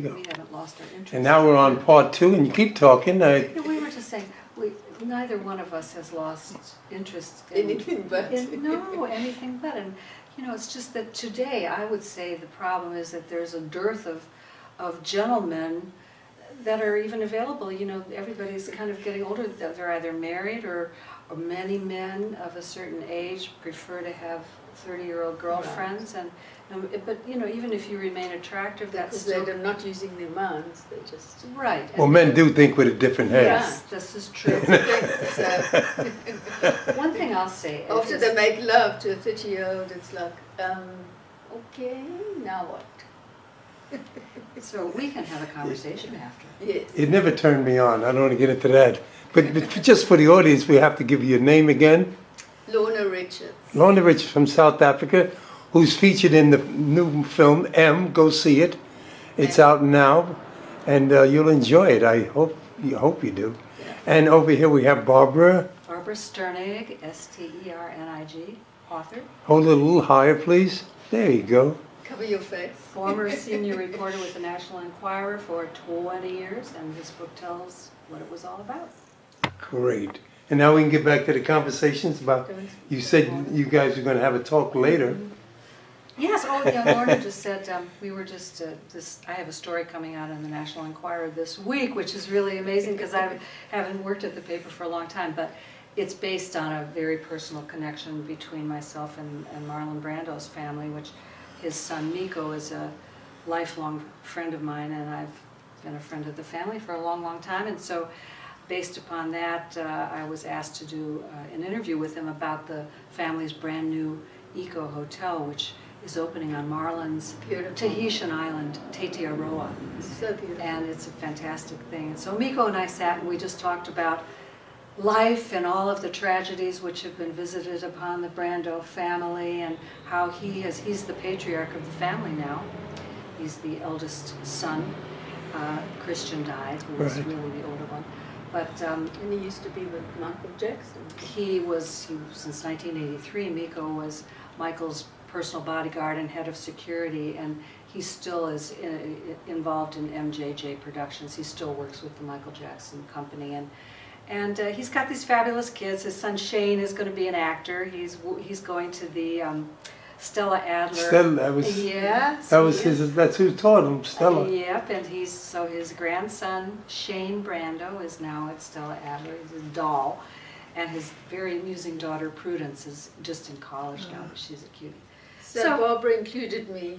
We haven't lost our interest. And now we're on part 2, and you keep talking. We were just saying, neither one of us has lost interest in Anything but. anything but. And it's just that today, I would say the problem is that there's a dearth of gentlemen that are even available. Everybody's kind of getting older. They're either married or many men of a certain age prefer to have 30-year-old girlfriends. Right. But even if you remain attractive, that's because still... they're not using their minds, they just... Right. Well, men do think with a different head. Yes, this is true. One thing I'll say... After they make love to a 30-year-old, it's like, okay, now what? So we can have a conversation after. Yes. It never turned me on. I don't want to get into that. But just for the audience, we have to give you your name again. Lorna Richards. Lorna Richards from South Africa, who's featured in the new film M. Go see it. It's out now, and you'll enjoy it. I hope you do. Yeah. And over here we have Barbara. Barbara Sternig, Sternig, author. Hold it a little higher, please. There you go. Cover your face. Former senior reporter with the National Enquirer for 20 years, and this book tells what it was all about. Great. And now we can get back to the conversations about, you said you guys are going to have a talk later. Yes, Lorna just said, we were just, I have a story coming out in the National Enquirer this week, which is really amazing because I haven't worked at the paper for a long time, but it's based on a very personal connection between myself and Marlon Brando's family, which his son Miko is a lifelong friend of mine, and I've been a friend of the family for a long, long time, and so based upon that, I was asked to do an interview with him about the family's brand new eco hotel, which is opening on Marlon's Tahitian island, Tetiaroa. So beautiful. And it's a fantastic thing. And so Miko and I sat and we just talked about life and all of the tragedies which have been visited upon the Brando family, and how he's the patriarch of the family now. He's the eldest son. Christian died, who was really the older one. But and he used to be with Michael Jackson. He was since 1983. Miko was Michael's personal bodyguard and head of security, and he still is involved in MJJ Productions. He still works with the Michael Jackson Company, and he's got these fabulous kids. His son Shane is going to be an actor. He's going to the Stella Adler. Stella, that's who taught him, Stella. Yep, and his grandson Shane Brando is now at Stella Adler. He's a doll, and his very amusing daughter Prudence is just in college now, but she's a cutie. So Barbara included me.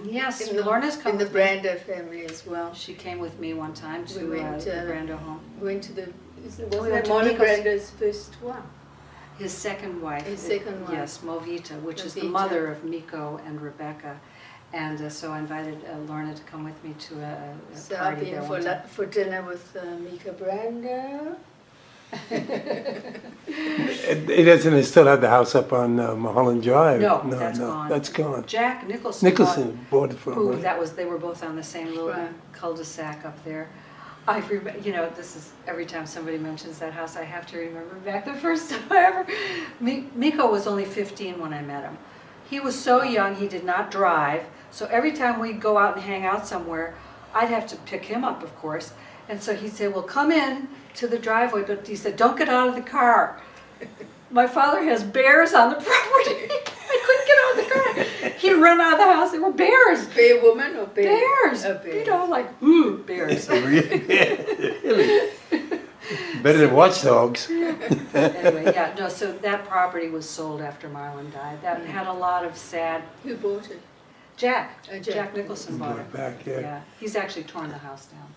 Yes, Lorna's come in the with me. Brando family as well. She came with me one time to We went, the Brando home. We went to wasn't went that to Marlon Miko's- Brando's first one? His second wife. His second wife. Yes, Movita, which is the Movita. mother of Miko and Rebecca. And so I invited Lorna to come with me to a So I've party there been one time. for dinner with Mika Brando. It doesn't still have the house up on Mulholland Drive. No, that's gone. That's gone. Jack Nicholson bought it from who, her. they were both on the same little Right. cul-de-sac up there. This is, every time somebody mentions that house, I have to remember back the first time I ever... Miko was only 15 when I met him. He was so young, he did not drive, so every time we'd go out and hang out somewhere, I'd have to pick him up, of course. And so he'd say, well, come in to the driveway, but he said, don't get out of the car. My father has bears on the property. I couldn't get out of the car. He'd run out of the house. There were bears. Bear woman or bear? Bears. A bear. Bears. Really? Better than watchdogs. Anyway, so that property was sold after Marlon died. That had a lot of sad... Who bought it? Jack. Jack. Jack Nicholson bought it. Back, yeah. He's actually torn the house down.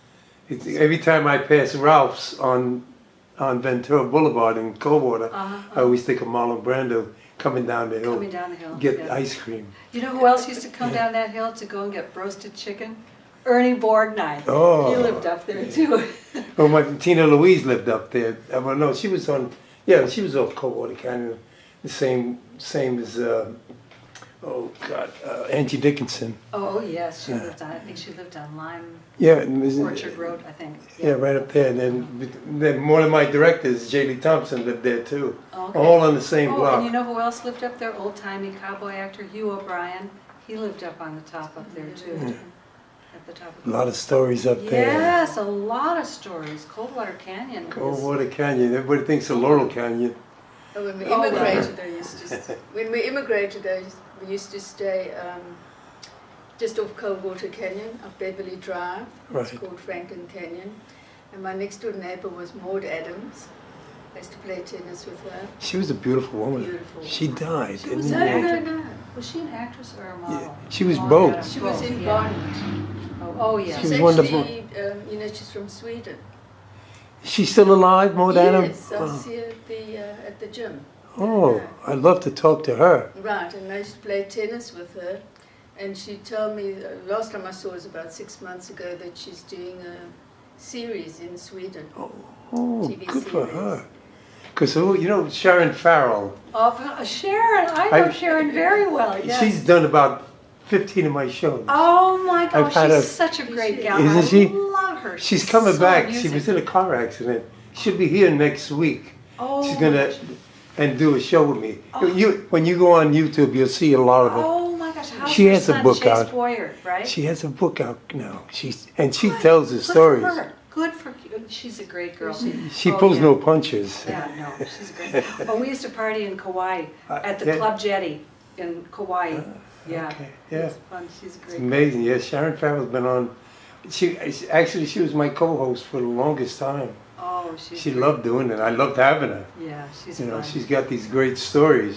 Every time I pass Ralph's on Ventura Boulevard in Coldwater, I always think of Marlon Brando coming down the hill. Get ice cream. You know who else used to come down that hill to go and get roasted chicken? Ernie Borgnine. Oh. He lived up there too. Well, my Tina Louise lived up there. Well, no, she was off Coldwater Canyon, the same as Angie Dickinson. Oh yes, she lived on. I think she lived on Lime Orchard Road. I think. Yeah, right up there. And then one of my directors, J. Lee Thompson, lived there too. Okay. All on the same block. And you know who else lived up there? Old timey cowboy actor Hugh O'Brien. He lived up on the top up there too. at the top of A lot of stories up there. Yes, a lot of stories. Coldwater Canyon. Coldwater Canyon. Everybody thinks of Laurel Canyon. Oh, when we Oh, immigrated, we used to stay just off Coldwater Canyon, up Beverly Drive. It's Right. called Franklin Canyon. And my next door neighbor was Maud Adams. I used to play tennis with her. She was a beautiful woman. Beautiful. She died, She didn't was she? an No, actor. no, no. Was she an actress or a model? Yeah, she was Maud both. Adams, She was in yeah. Bond. Oh, yeah. She She's was wonderful. actually, she's from Sweden. She's still alive, Maud Adams? Yes, I see her at the gym. Oh, I'd love to talk to her. Right, and I used to play tennis with her. And she told me, last time I saw her was about 6 months ago, that she's doing a series in Sweden. Oh, TV good for series. her. Because, you know, Sharon Farrell, Oh, Sharon. I know I- Sharon very well. Yes. she's done about 15 of my shows. Oh my I've gosh, had she's a- such a great gal. Isn't I she? love her. She's coming so back. She amusing. was in a car accident. She'll be here next week. Oh, She's going my to gosh. and do a show with me. Oh. When you go on YouTube, you'll see a lot of it. Oh my gosh, how's She her has a son, book Chase out. Boyer, right? She has a book out now. She tells the Good stories. for her. Good for she's a great girl. She Oh, pulls yeah. no punches. Yeah, no, she's great. Oh, we used to party in Kauai at the Yeah. Club Jetty in Kauai. Yeah, Okay, yeah. it's fun. She's a It's great. girl. amazing. Yeah, Sharon Farrell's been on. She was my co-host for the longest time. Oh, she's. She great. loved doing it. I loved having her. Yeah, she's You know, fun. she's got these great stories.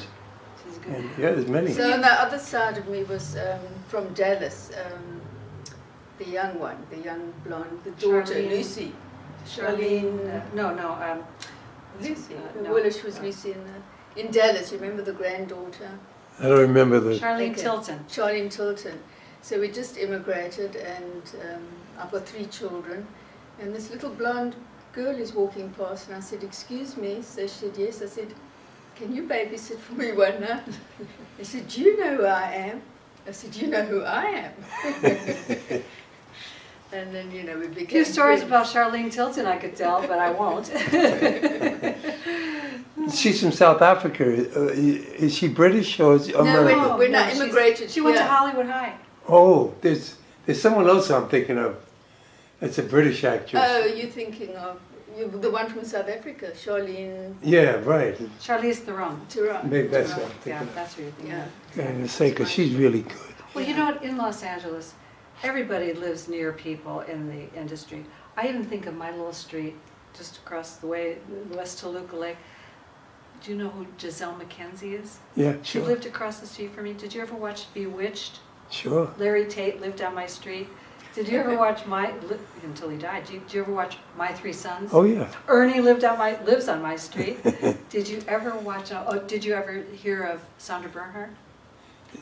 She's good. And yeah, there's many. So on the other side of me was from Dallas, the young one, the young blonde, the daughter, Charlene. Lucy. Charlene. No. Lucy. No. Well, she was Lucy in Dallas. You remember the granddaughter? I don't remember the. Charlene Okay. Tilton. Charlene Tilton. So we just immigrated, and I've got 3 children. And this little blonde girl is walking past, and I said, "Excuse me." So she said, "Yes." I said, "Can you babysit for me one night?" They said, "Do you know who I am?" I said, "Do you know who I am?" And then, we became A few stories friends. about Charlene Tilton I could tell, but I won't. She's from South Africa. Is she British or is No, American? we're not she's- immigrated. She went to here. Hollywood High. Oh, there's someone else I'm thinking of. It's a British actress. Oh, you're thinking of the one from South Africa, Charlene Yeah, right. Charlize Theron. Theron. Maybe that's what I'm Yeah, thinking. that's who you're thinking Yeah. of. I'm gonna say because she's really good. Well, you know what? In Los Angeles, everybody lives near people in the industry. I even think of my little street just across the way, West Toluca Lake. Do you know who Giselle McKenzie is? Yeah, She sure, lived across the street from me. Did you ever watch Bewitched? sure. Larry Tate lived on my street. Did you ever watch until he died? Did you ever watch My Three Sons? Oh yeah, Ernie lives on my street. Did you ever watch? Did you ever hear of Sandra Bernhardt?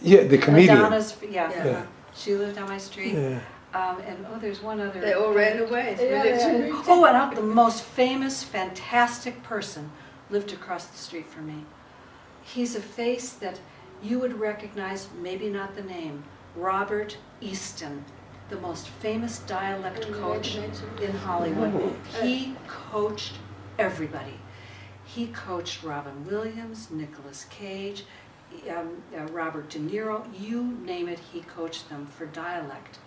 yeah. The comedian. Madonna's, yeah. Yeah. She lived on my street. Yeah. And there's one other. They all ran away. So we Yeah, lived yeah. in Newton. Oh, and the most famous, fantastic person lived across the street from me. He's a face that you would recognize, maybe not the name. Robert Easton, the most famous dialect coach in Hollywood. Oh. He coached everybody. He coached Robin Williams, Nicolas Cage, Robert De Niro, you name it, he coached them for dialect.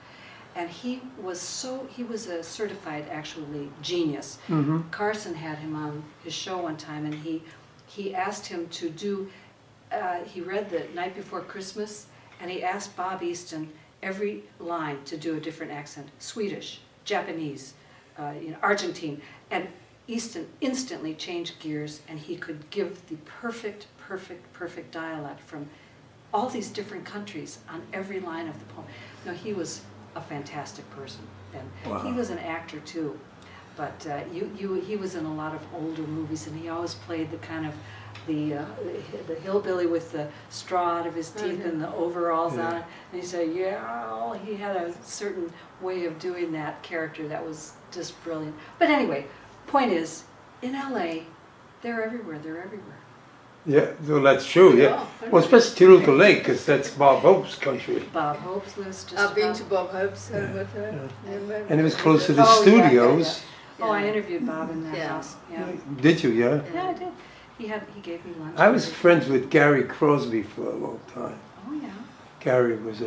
And he was a certified, actually, genius. Mm-hmm. Carson had him on his show one time, and he asked him to do, he read The Night Before Christmas, and he asked Bob Easton every line to do a different accent: Swedish, Japanese, Argentine. And Easton instantly changed gears, and he could give the perfect dialect from all these different countries on every line of the poem. No, he was a fantastic person, and Wow. he was an actor too. But he was in a lot of older movies, and he always played the kind of the hillbilly with the straw out of his teeth and the overalls Yeah. on. And he said, he had a certain way of doing that character that was just brilliant. But anyway, point is, in LA, they're everywhere. They're everywhere. Yeah, well, that's true. Yeah. Well, especially Toluca Lake, because that's Bob Hope's country, Bob Hope's lives just. I've been around- to Bob Hope's home with her. Remember? and it was close to the Oh, yeah, yeah, studios. Oh, I interviewed Bob in that Yeah. house. Yeah. Did you? Yeah. Yeah, I did. He gave me lunch. I was friends with Gary Crosby for a long time. Oh yeah. Gary was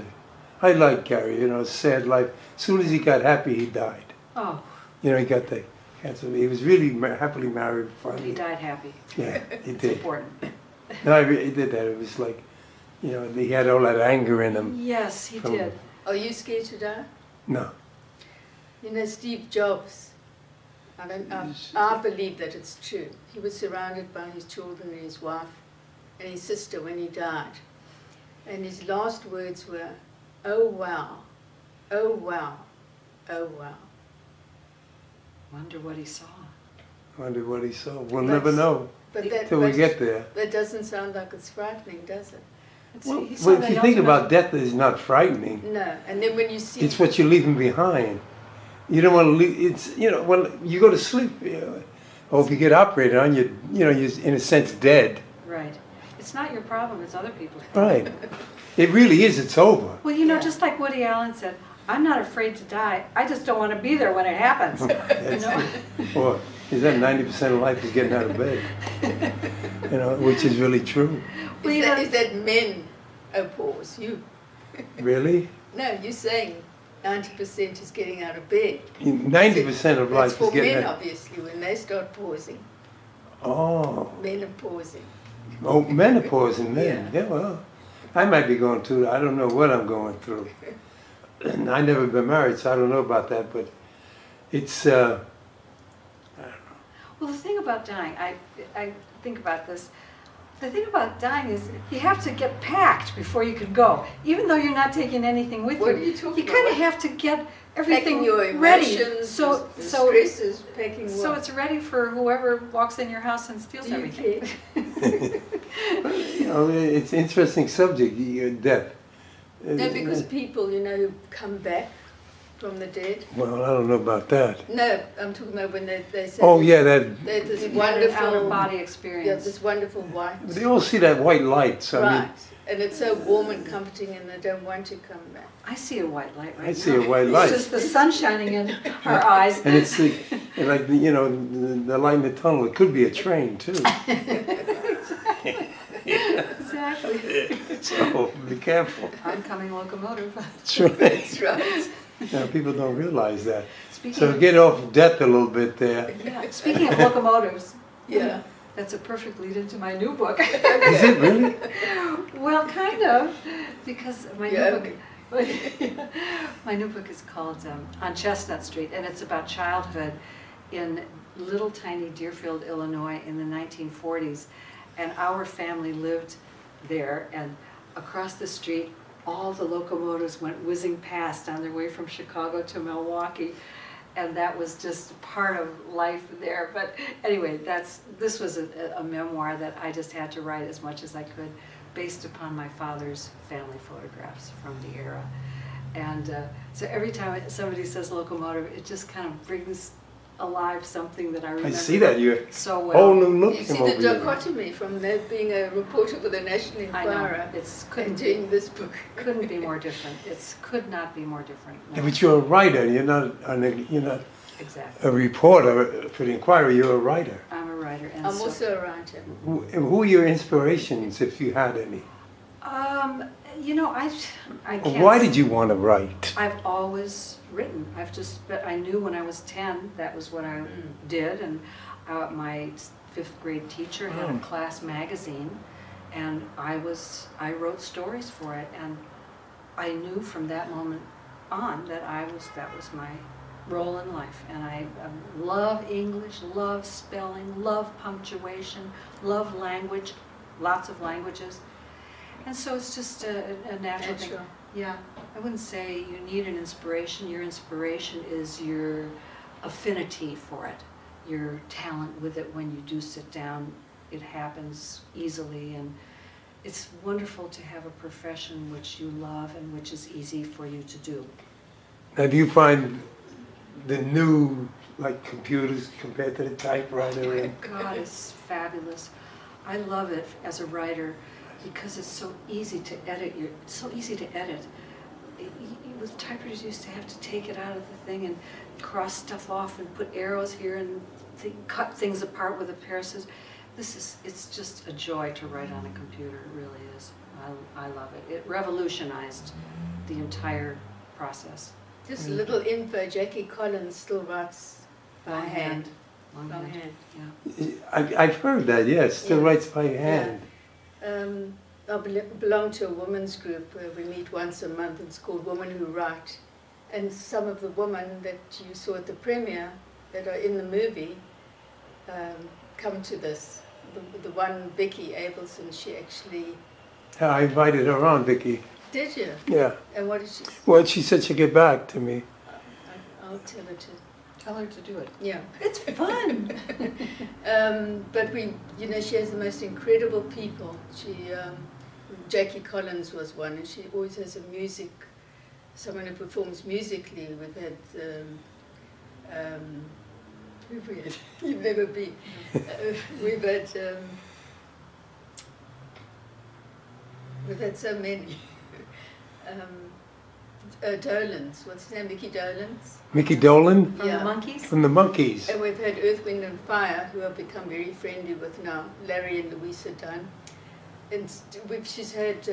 I like Gary, you know, sad life. As soon as he got happy, he died. Oh, You know, he got the cancer. He was really happily married finally. he died happy. Yeah, he It's did. important. No, he did that. It was like, you know, he had all that anger in him. Yes, he From- did. Are you scared to die? No. You know, Steve Jobs, I believe that it's true. He was surrounded by his children and his wife and his sister when he died. And his last words were, "Oh wow, oh wow, oh wow." Wonder what he saw. Wonder what he saw. We'll That's- never know But that, till we but get there. that doesn't sound like it's frightening, does it? Well, He saw if the you think ultimate- about death, it's not frightening. No. And then when you see... It's what you're leaving behind. You don't want to leave. It's, you know, when you go to sleep, you know, or if you get operated on, you're in a sense dead. Right. It's not your problem, it's other people's problem. Right. It really is. It's over. Well, you know, Yeah. just like Woody Allen said, I'm not afraid to die. I just don't want to be there when it happens. That's, know? Or is that 90% of life is getting out of bed? You know, which is really true. Well, you know- is that men oppose you? Really, No, you're saying 90% is getting out of bed. 90% of That's life for is getting men, out. obviously, when they start pausing. Oh, Men are pausing. oh, menopause and men. Yeah. Yeah, well, I might be going through. I don't know what I'm going through. And I never been married, so I don't know about that. But it's. Well, the thing about dying, I think about this. The thing about dying is you have to get packed before you can go. Even though you're not taking anything with What you, are you talking kind of about? have to get everything Packing your ready. emotions, So, the so, stresses, packing so what? it's ready for whoever walks in your house and steals Do you everything. You know, it's an interesting subject. Death. No, because people, you know, who come back from the dead. Well, I don't know about that. No, I'm talking about when they say. Oh yeah, that. They this You've had an wonderful out-of-body Yeah, experience. this wonderful white. They all see that white light. So I Right. mean, And it's so warm and comforting, and they don't want to come back. I see a white light right now. I see a white light. It's just the sun shining in our eyes. and it's like you know the light in the tunnel. It could be a train too. Exactly. So be careful. Oncoming locomotive. That's right. That's right. You know, people don't realize that. Speaking So of, get off death a little bit there. yeah, speaking of locomotives, Yeah. that's a perfect lead into my new book. Is it really? Well, kind of, because my Yeah. new book. My new book is called On Chestnut Street, and it's about childhood in little tiny Deerfield, Illinois in the 1940s. And our family lived there, and across the street, all the locomotives went whizzing past on their way from Chicago to Milwaukee. And that was just part of life there. But anyway, this was a memoir that I just had to write as much as I could, based upon my father's family photographs from the era. And so every time somebody says locomotive, it just kind of brings alive something that I remember I see that. You're so well. whole new look You came see over the you. dichotomy from there being a reporter for the National I know, Enquirer it's and couldn't doing this book. be more different. It could not be more different. Yeah, No. but you're a writer. You're not Exactly. a reporter for the Inquirer. You're a writer. I'm a writer, and I'm so, also a writer. Who are your inspirations, if you had any? you know, I can't. Why did you want to write? I've always written. But I knew when I was 10 that was what I did, and my 5th grade teacher had a class magazine, and I wrote stories for it, and I knew from that moment on that that was my role in life. And I love English, love spelling, love punctuation, love language, lots of languages. And so it's just a natural thing. Natural. Yeah, I wouldn't say you need an inspiration. Your inspiration is your affinity for it, your talent with it. When you do sit down, it happens easily, and it's wonderful to have a profession which you love and which is easy for you to do. Now, do you find the new, like, computers compared to the typewriter? And God, it's fabulous. I love it as a writer because it's so easy to edit. It's so easy to edit. With typewriters, you used to have to take it out of the thing and cross stuff off and put arrows here and cut things apart with a pair of scissors. It's just a joy to write on a computer. It really is. I love it. It revolutionized the entire process. Just a little info, Jackie Collins still writes by hand. Longhand. Yeah. I've heard that, yes, still Yeah. writes by hand. I belong to a women's group where we meet once a month. It's called Women Who Write. And some of the women that you saw at the premiere that are in the movie come to this. The one, Vicky Abelson, she actually... I invited her on, Vicky. Did you? Yeah. And what did she say? Well, she said she'd get back to me. I'll tell her to... Tell her to do it. Yeah. It's fun. But she has the most incredible people. Jackie Collins was one, and she always has someone who performs musically. We've had, who've we had? You've never been. We've had so many. Dolan's, what's his name? Mickey Dolan's. Mickey Dolan From Yeah. the Monkeys? from the Monkees. And we've had Earth, Wind and Fire, who I've become very friendly with now, Larry and Louisa Dunn. And she's had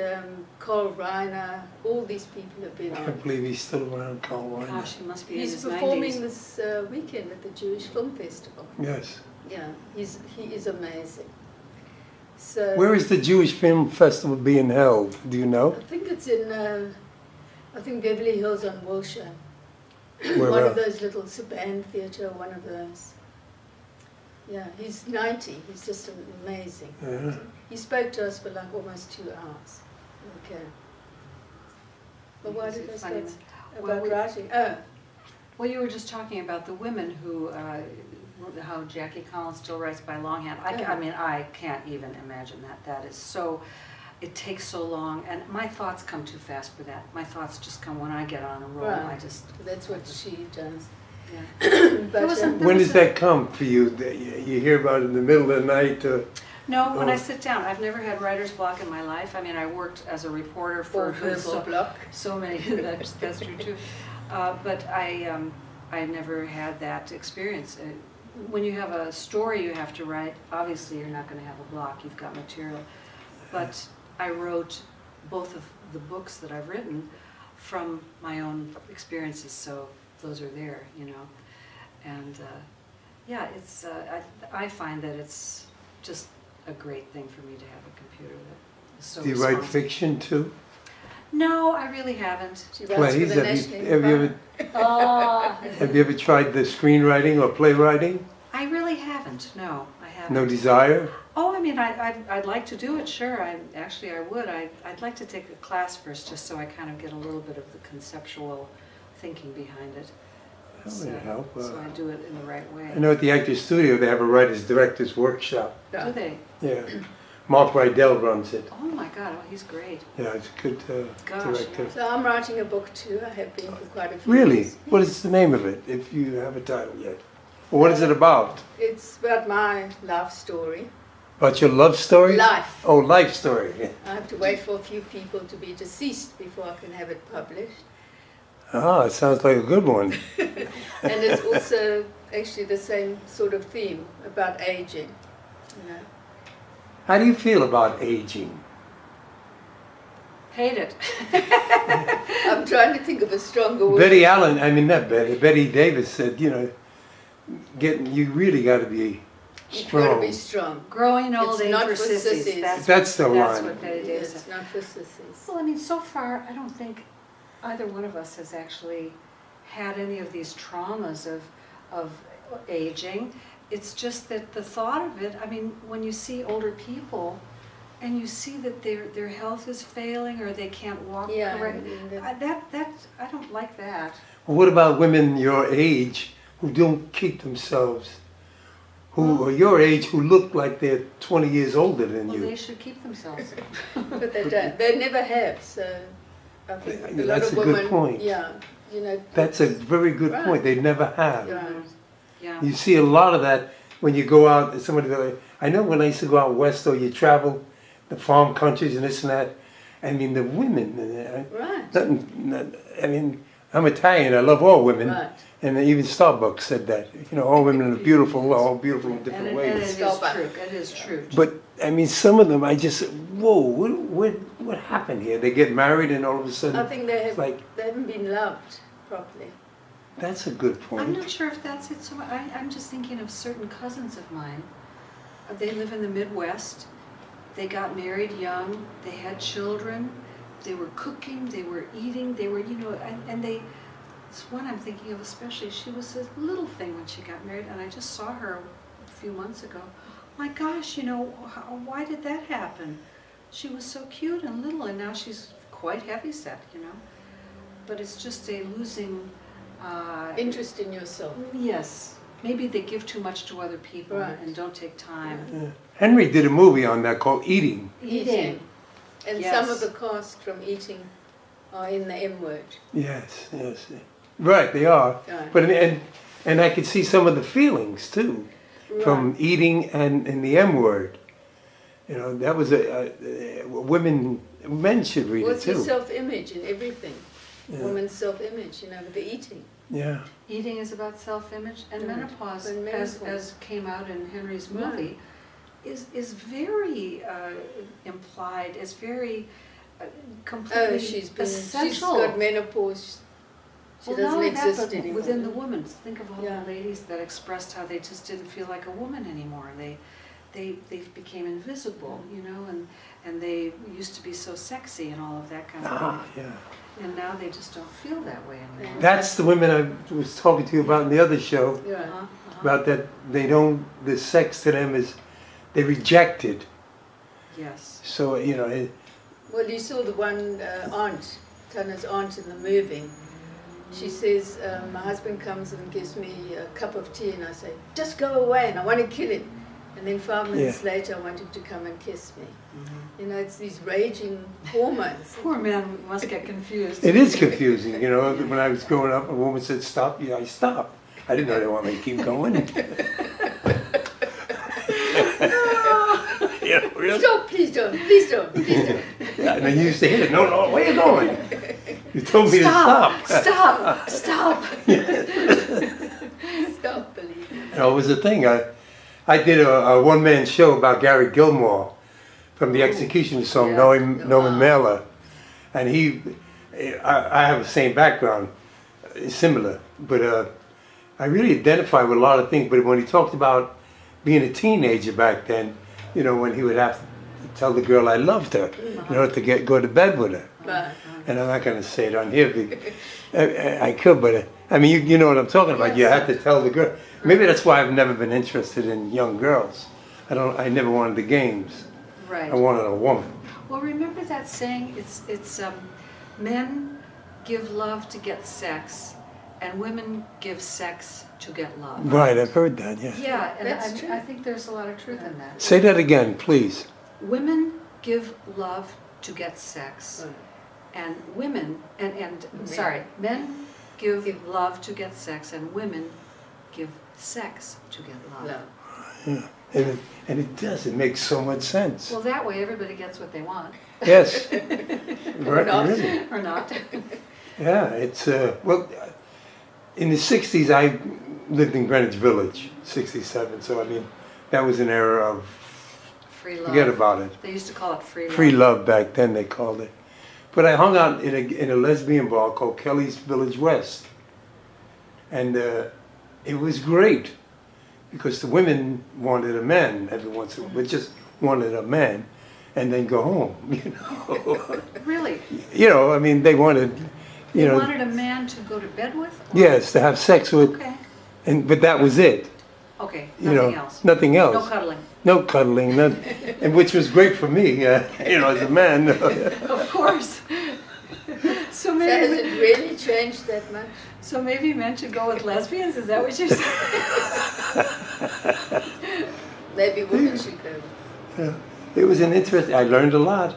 Carl Reiner, all these people have been I on. can't believe he's still around, Carl Reiner. Gosh, he must be in He's his performing 90s. this weekend at the Jewish Film Festival. Yes. Yeah, he is amazing. So Where is the Jewish Film Festival being held? Do you know? I think it's in, I think Beverly Hills on Wilshire. Where One of else? those little, it's a band theatre, one of those. Yeah, he's 90, he's just amazing. Yeah. He spoke to us for like almost 2 hours. Okay. But why did I Funny. start Well, about we- writing? Oh, Well, you were just talking about the women who, how Jackie Collins still writes by longhand. Yeah. I mean, I can't even imagine that. That is so, it takes so long, and my thoughts come too fast for that. My thoughts just come when I get on a roll. Right. I just, that's what she does. yeah. But was a- When does that come for you? You hear about it in the middle of the night? No, when I Oh. sit down, I've never had writer's block in my life. I mean, I worked as a reporter or for verbal block. so many, that's true too. But I never had that experience. When you have a story you have to write, obviously you're not going to have a block, you've got material. But I wrote both of the books that I've written from my own experiences, so those are there, you know. And yeah, it's, I find that it's just a great thing for me to have a computer that is so Do you write responsive. fiction too? No, I really haven't. She writes for Plays? the Have National you ever tried the screenwriting or playwriting? I really haven't. No, I haven't. No desire? Oh, I mean, I'd like to do it. Sure, I would. I'd like to take a class first, just so I kind of get a little bit of the conceptual thinking behind it. That would help. So I do it in the right way. I know at the Actors Studio they have a writers directors workshop. Do they? Yeah, Mark Rydell runs it. Oh my God! Oh, he's great. Yeah, it's a good Gosh, director. yeah. So I'm writing a book too. I have been for quite a few Really? years. What is the name of it? If you have a title yet, or what is it about? It's about my life story. About your love story? Life. Oh, life story. Yeah. I have to wait for a few people to be deceased before I can have it published. Ah, it sounds like a good one. And it's also actually the same sort of theme about aging. You know. How do you feel about aging? Hate it. I'm trying to think of a stronger word. Betty Allen, I mean not Betty, Betty Davis said, you know, you really got to be You've got to strong. be strong. Growing old It's age not for for sissies. sissies. That's the That's line. what Betty Davis It's said. not for sissies. Well, I mean, so far, I don't think either one of us has actually had any of these traumas of aging. It's just that the thought of it, I mean, when you see older people and you see that their health is failing or they can't walk Yeah, correctly, and I don't like that. Well, what about women your age who don't keep themselves, who are your age, who look like they're 20 years older than Well, you? they should keep themselves. But they don't. They never have. So I think Yeah, a lot that's of a good women. point. Yeah, you know. That's a very good Right. point. They never have. Right. Yeah. You see a lot of that when you go out. Somebody, I know when I used to go out west, or you travel the farm countries and this and that. I mean, the women. Right. I mean, I'm Italian. I love all women, Right. And even Starbucks said that. You know, all women are beautiful, all beautiful in different And ways. it is true, it is true. But I mean, some of them, I just, whoa, what happened here? They get married and all of a sudden, I think they it's like, haven't been loved properly. that's a good I'm point. not sure if that's it. So I'm just thinking of certain cousins of mine. They live in the Midwest. They got married young. They had children. They were cooking. They were eating. They were, you know, and they. It's one I'm thinking of especially. She was a little thing when she got married, and I just saw her a few months ago. My gosh, you know, why did that happen? She was so cute and little, and now she's quite heavyset, you know. But it's just a losing. Interest in yourself. Yes. Maybe they give too much to other people Right. and don't take time. Yeah. Henry did a movie on that called Eating. Eating. And Yes. some of the cast from Eating are in the M word. Yes, yes. Right, they are. Right. But and I could see some of the feelings too, from Right. eating and the M word. You know, that was men should read What's it your too. self-image in everything? Yeah. Woman's self-image, you know, with the eating. Yeah. Eating is about self-image, and Right. menopause, And as menopause. came out in Henry's Right. movie, is very implied, is very completely Oh, she's essential. got menopause. She Well, not doesn't only that, exist but anymore. within the women, think of all Yeah. the ladies that expressed how they just didn't feel like a woman anymore. They became invisible, you know, and they used to be so sexy and all of that kind of Ah, thing. yeah. And now they just don't feel that way anymore. That's the women I was talking to you about in the other show, Yeah. about that they don't, the sex to them is, they reject it. Yes. So, you know, Well, you saw the one aunt, Tana's aunt in the movie. She says, my husband comes and gives me a cup of tea and I say, just go away and I want to kill him. And then 5 minutes later I want him to come and kiss me. You know, it's these raging hormones. Poor man must get confused. it is confusing, you know. When I was growing up, a woman said, stop, yeah, I stopped. I didn't know they want me to keep going. Yeah, really? Stop, please don't, please don't, please don't. Yeah, and then you used to hit it. No, no, where you going? You told me Stop! to stop. Stop! Stop! Stop believing. You know, it was a thing. I did a one-man show about Gary Gilmore from the Execution song, Yeah. Norman Mailer. And I have the same background, similar. But I really identify with a lot of things. But when he talked about being a teenager back then, you know, when he would have to tell the girl I loved her in order to go to bed with her. Right. And I'm not going to say it on here. I could, but I mean, you know what I'm talking about. You have to tell the girl. Maybe that's why I've never been interested in young girls. I never wanted the games. Right. I wanted a woman. Well, remember that saying? It's men give love to get sex, and women give sex to get love. Right, I've heard that, yeah. Yeah, and That's true. I think there's a lot of truth in that. Say that again, please. Women give love to get sex, Right. and women, men give love to get sex, and women give sex to get love. No. Yeah. And it does, it makes so much sense. Well, that way everybody gets what they want, Yes. Or not. Really. or not. Yeah, it's, well, in the 60s I lived in Greenwich Village, 67, so I mean, that was an era of, Free love. forget about it. They used to call it free love. Free love back then, they called it. But I hung out in a lesbian bar called Kelly's Village West. And it was great because the women wanted a man every once in a while, but just wanted a man and then go home, you know. Really? You know, I mean, they wanted, you They know, wanted a man to go to bed with? Or- yes, to have sex with, Okay. but that was it. Okay, You nothing know, else. nothing else. No cuddling. No cuddling, and which was great for me, you know, as a man. Of course. So So has maybe, it really changed that much? so maybe men should go with lesbians? Is that what you're saying? Maybe women should go. Yeah. It was an interest. I learned a lot.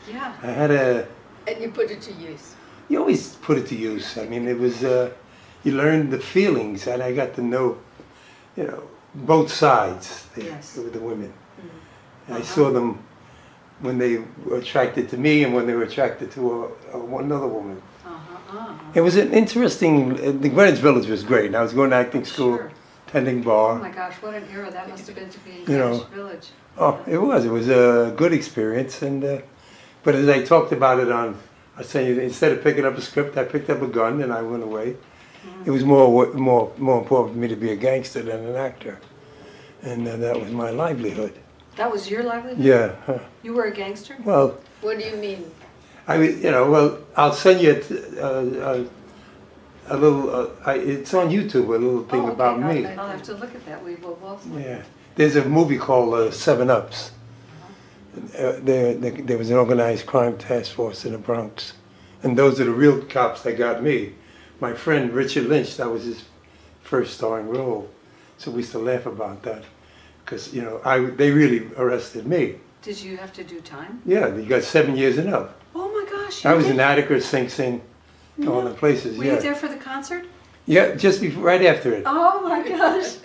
Yeah. I had And you put it to use. you always put it to use. I mean, it was, you learned the feelings, and I got to know, you know, both sides Yes. with the women. Mm-hmm. I saw them when they were attracted to me and when they were attracted to another woman. Uh-huh. It was an interesting, the Greenwich Village was great. I was going to acting school, Sure. attending Oh bar. my gosh, what an era that must have been to be in You know. Greenwich Village. Oh, it was a good experience. And but as I talked about it I said, instead of picking up a script, I picked up a gun and I went away. It was more important for me to be a gangster than an actor. And that was my livelihood. That was your livelihood? Yeah. You were a gangster? Well, What do you mean? I'll send you a little, it's on YouTube, a little thing Oh, okay. about me. I'll have to look at that. We will both look. Yeah. There's a movie called Seven Ups. There was an organized crime task force in the Bronx. And those are the real cops that got me. My friend Richard Lynch, that was his first starring role. So we used to laugh about that. Because, they really arrested me. Did you have to do time? Yeah, you got 7 years and up. Oh my gosh. I you was did? in Attica, Sing Sing, all the places, Were yeah. you there for the concert? Yeah, just right after it. Oh my gosh.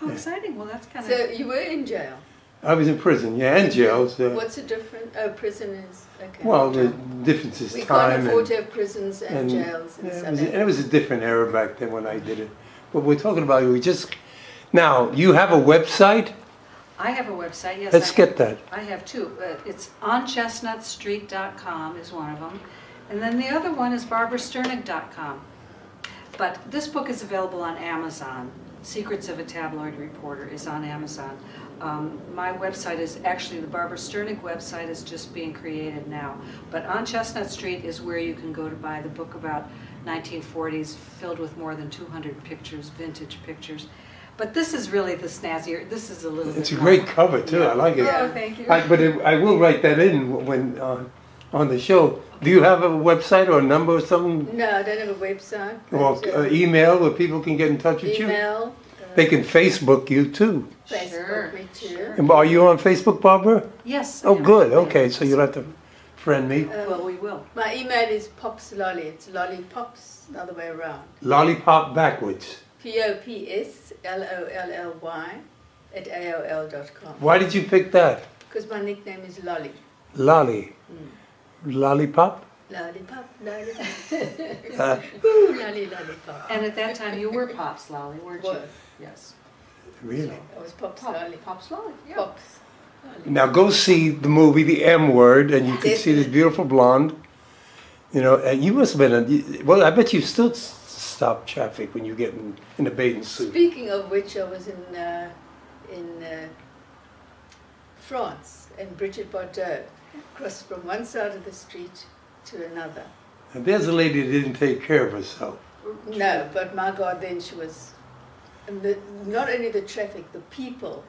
How exciting. Well, that's kind of... So you were in jail. I was in prison, yeah, and jails. What's the difference? Oh, prison is, okay. Well, the difference is we time. can't afford to have prisons and jails in yeah, South and Africa. it was a different era back then when I did it. But we're talking about, now, you have a website? I have a website, yes. Let's get that. I have two. It's onchestnutstreet.com is one of them. And then the other one is barbarasternig.com. But this book is available on Amazon. Secrets of a Tabloid Reporter is on Amazon. My website is actually, the Barbara Sternig website is just being created now. But On Chestnut Street is where you can go to buy the book about 1940s, filled with more than 200 pictures, vintage pictures. But this is really the snazzier, this is a little bit It's a more- great cover, too. I like it. Oh, thank you. But I will write that in when on the show. Do you have a website or a number or something? No, I don't have a website. Or but, email where people can get in touch with you? email, They can Facebook you, too. Facebook Sure, me too. sure. And are you on Facebook, Barbara? Yes. I Oh, am. good. Okay, so you'll have to friend me. Well, we will. My email is popslolly. It's lollipops, the other way around. Lollipop backwards. popslollY @AOL.com. Why did you pick that? Because my nickname is Lolly. Lolly. Lollipop? Lollipop, lollipop. Uh, Ooh, lolly, lollipop. And at that time, you were Pops Lolly, weren't you? Was. Yes. really? I was Pops Lolly. Pops Lolly, yeah. Pops. Lolly. Now go see the movie The M Word, and you can see this beautiful blonde. And you must have been, well, I bet you still stop traffic when you get in the bathing suit. Speaking of which, I was in France, and Brigitte Bardot crossed from one side of the street to another. And there's a lady that didn't take care of herself. No, but my God, then she was, and not only the traffic, the people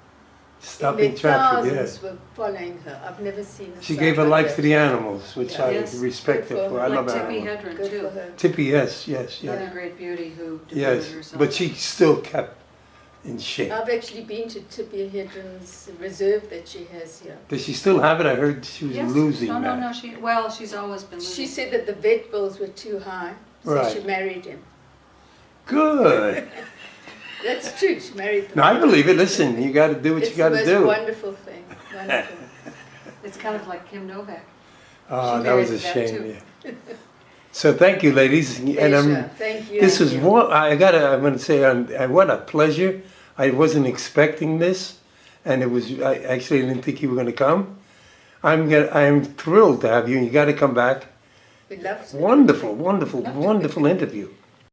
Stopping in their traffic, thousands yeah. were following her. I've never seen a She sight gave her like life that. to the animals, which Yeah. I Yes. respect her Good for for. her. I Like love Tippi animals. Hedren, Good too. for her. Tippy, yes, yes, Another yes. great beauty who Yes, devoted herself. but she still kept in shape. I've actually been to Tippi Hedren's reserve that she has here. Does she still have it? I heard she was Yes. losing No, that. no, she's always been losing. She said that the vet bills were too high, so Right. she married him. Good. That's true, she married the No, I believe it. Listen, you got to do what It's you got the to most do. wonderful thing. Wonderful. It's kind of like Kim Novak. Oh, She that was a married that shame. too. Yeah. So thank you, ladies. And Pleasure. Thank you. this and was you. one. I'm going to say, what a pleasure. I wasn't expecting this, and it was. I actually didn't think you were going to come. I'm thrilled to have you, and you got to come back. We'd love to. Wonderful, wonderful, wonderful interview.